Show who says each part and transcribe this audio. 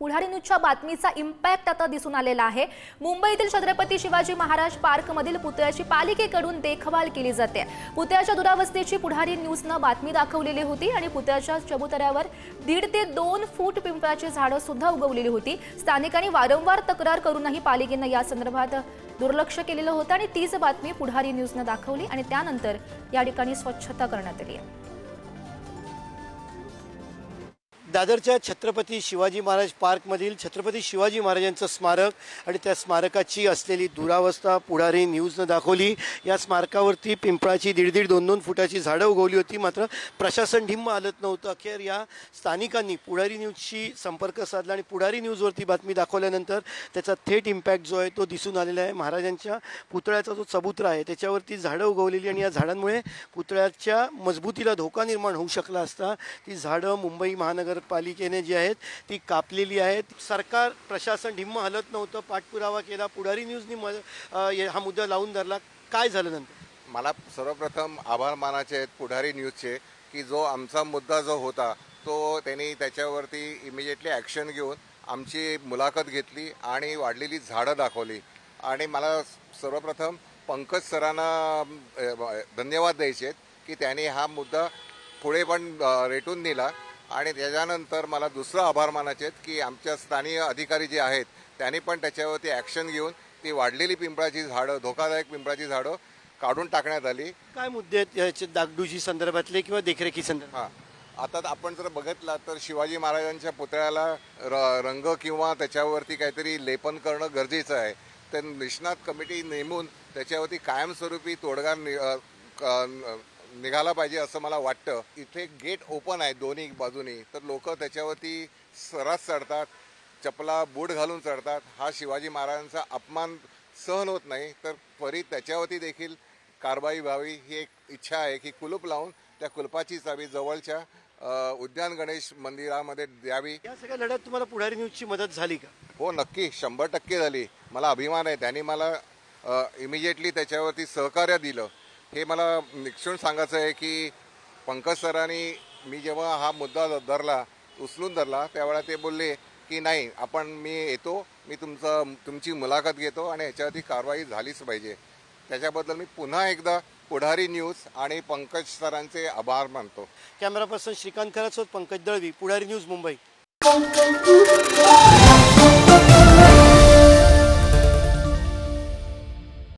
Speaker 1: पुढारी न्यूजच्या बातमीचा इम्पॅक्ट आता दिसून आलेला आहे। मुंबईतील छत्रपती शिवाजी महाराज पार्क मधील पुतळ्याची पालिकेकडून देखभाल केली जाते। पुतळ्याच्या दुरावस्थेची पुढारी न्यूजने बातमी दाखवलेली होती आणि पुतळ्याच्या चबुतऱ्यावर 1.5 ते 2 फूट पिंपळाची झाडं सुद्धा उगवलेली होती। स्थानिकांनी वारंवार तक्रार करूनही पालिकेने या संदर्भात दुर्लक्ष केलेलं होतं आणि तीच बातमी पुढारी न्यूजने दाखवली आणि त्यानंतर या ठिकाणी स्वच्छता करण्यात आली आहे।
Speaker 2: दादरच्या छत्रपती शिवाजी महाराज पार्कमधील छत्रपती शिवाजी महाराजांचं स्मारक आणि त्या स्मारकाची असलेली दुरावस्था पुढारी न्यूजने दाखवली। या स्मारकावरती पिंपळाची 1.5-2 फुटाची झाडं उगवली होती, मात्र प्रशासन ढिम्म हालत नव्हतं। अखेर या स्थानिकांनी पुढारी न्यूजशी संपर्क साधला आणि पुढारी न्यूजवरती बातमी दाखवल्यानंतर त्याचा थेट इम्पॅक्ट जो आहे तो दिसून आलेला आहे। महाराजांच्या पुतळ्याचा जो चबुतरा आहे त्याच्यावरती झाडं उगवलेली आणि या झाडांमुळे पुतळ्याच्या मजबूतीला धोका निर्माण होऊ शकला असता। ती झाडं मुंबई महानगर पालिकेने जी आहेत ती कापलेली आहेत। सरकार प्रशासन ढिम्म हलत नव्हतं, पाठपुरावा केला, पुढारी न्यूजनी हा मुद्दा लावून धरला। काय झालं नंतर?
Speaker 3: मला सर्वप्रथम आभार मानायचे आहेत पुढारी न्यूजचे की जो आमचा मुद्दा जो होता तो त्यांनी त्याच्यावरती इमिजिएटली ॲक्शन घेऊन आमची मुलाखत घेतली आणि वाढलेली झाडं दाखवली। आणि मला सर्वप्रथम पंकज सरांना धन्यवाद द्यायचे आहेत की त्यांनी हा मुद्दा पुढे पण रेटून दिला। आणि त्याच्यानंतर मला दुसरा आभार मानायचे आहेत की आमच्या स्थानिक अधिकारी जे आहेत त्यांनी पण त्याच्यावरती ॲक्शन घेऊन ती वाढलेली पिंपळाची झाडं, धोकादायक पिंपळाची झाडं काढून टाकण्यात आली।
Speaker 2: काय मुद्दे आहेत याचे डागडुजी संदर्भातले किंवा देखरेखी संदर्भात?
Speaker 3: आता आपण जर बघितलं तर शिवाजी महाराजांच्या पुतळ्याला रंग किंवा त्याच्यावरती काहीतरी लेपन करणं गरजेचं आहे। तर निष्णात कमिटी नेमून त्याच्यावरती कायमस्वरूपी तोडगा निघाला पाहिजे असं मला वाटतं। इथे गेट ओपन आहे दोन्ही बाजूनी, तर लोक त्याच्यावरती सर्रास चढतात, चपला बूट घालून चढतात। हा शिवाजी महाराजांचा अपमान सहन होत नाही, तर त्वरित त्याच्यावरती देखील कारवाई व्हावी ही एक इच्छा आहे की कुलूप लावून त्या कुलपाची चावी जवळच्या उद्यान गणेश मंदिरामध्ये द्यावी।
Speaker 2: या सगळ्या लढ्यात तुम्हाला पुढारी न्यूजची मदत झाली का?
Speaker 3: हो, नक्की 100% झाली। मला अभिमान आहे, त्यांनी मला इमिजिएटली त्याच्यावरती सहकार्य दिलं। हे मला निक्षून सांगायचं आहे की पंकज सरांनी मी जेव्हा हा मुद्दा उचलून धरला त्यावेळेला ते बोलले की नाही, मी येतो, मी तुमची मुलाखत घेतो आणि ह्याच्यावरती कारवाई झालीच पाहिजे। त्याच्याबद्दल मी पुन्हा एकदा पुढारी न्यूज आणि पंकज सरांचे आभार मानतो।
Speaker 2: कॅमेरा पर्सन श्रीकांत खरात, पंकज दळवी, पुढारी न्यूज, मुंबई।